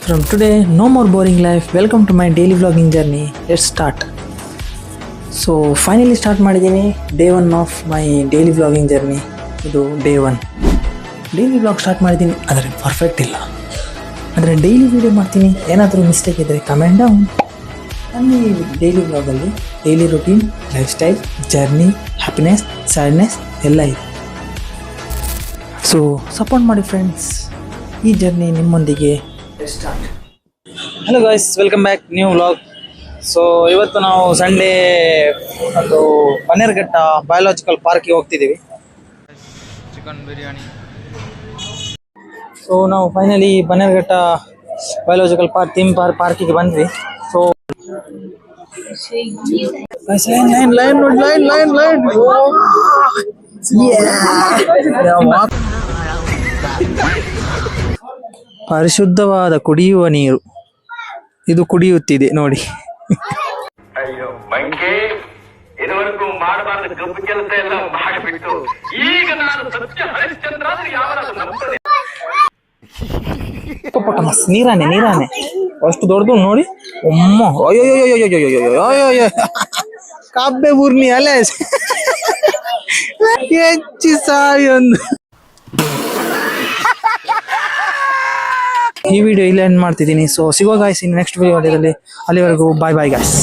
From today, no more boring life. Welcome to my daily vlogging journey. Let's start. So finally start ಮಾಡಿದ್ದೀನಿ day 1 of my daily vlogging journey. ಇದು day 1 daily vlog start ಮಾಡಿದ್ದೀನಿ. ಆದರೆ perfect ಇಲ್ಲ, ಆದರೆ daily video ಮಾಡ್ತೀನಿ. ಏನಾದರೂ mistake ಇದ್ದರೆ comment down. ನನ್ನ ಈ ಡೈಲಿ ವ್ಲಾಗಲ್ಲಿ daily routine, life style, journey, happiness, sadness ಎಲ್ಲ ಇದೆ. ಸೊ ಸಪೋರ್ಟ್ ಮಾಡಿ ಫ್ರೆಂಡ್ಸ್. ಈ ಜರ್ನಿ ನಿಮ್ಮೊಂದಿಗೆ start. Hello guys, welcome back new vlog. So ಇವತ್ತು ನಾವು ಸಂಡೇ ಒಂದು ಬನ್ನೇರುಘಟ್ಟ ಬಯೋಲಾಜಿಕಲ್ ಪಾರ್ಕಿಗೆ ಹೋಗ್ತಿದ್ದೀವಿ. ಚಿಕನ್ ಬಿರಿಯಾನಿ. ಸೊ ನಾವು ಫೈನಲಿ ಬನ್ನೇರುಘಟ್ಟ ಬಯೋಲಾಜಿಕಲ್ ಥೀಮ್ ಪಾರ್ಕಿಗೆ ಬಂದ್ವಿ. ಸೊ ಪರಿಶುದ್ಧವಾದ ಕುಡಿಯುವ ನೀರು ಇದು ಕುಡಿಯುತ್ತಿದೆ ನೋಡಿ. ಅಯ್ಯೋ ಮಂಗೆ, ಇದುವರೆಗೂ ಮಾಡಬಾರ್ದು ಗಬ್ಬು ಕೆಲಸ ಎಲ್ಲ ಮಾಡಿಬಿಟ್ಟು ಈಗ ನಾನು ಸತ್ಯ ಹರಿಶ್ಚಂದ್ರ ಯಾವನಾದ್ರು ನಂಬ್ತದೆ. ನೀರಾನೆ ಅಷ್ಟು ದೊಡ್ಡದು ನೋಡಿ. ಒಮ್ಮ ಅಯ್ಯೋ ಕಾಬ್ಬೆ ಬೂರ್ನಿ ಅಲೆ ಹೆಚ್ಚಿ ಸಾಯಿ ಒಂದು. ಈ ವಿಡಿಯೋ ಇಲ್ಲಿ ಎಂಡ್ ಮಾಡ್ತಿದ್ದೀನಿ. ಸೊ ಸಿಗೋ ಗಾಯ್ಸ್ ಇನ್ ನೆಕ್ಸ್ಟ್ ವಿಡಿಯೋದಲ್ಲಿ. ಅಲ್ಲಿವರೆಗೂ ಬಾಯ್ ಬಾಯ್ ಗಾಯ್ಸ್.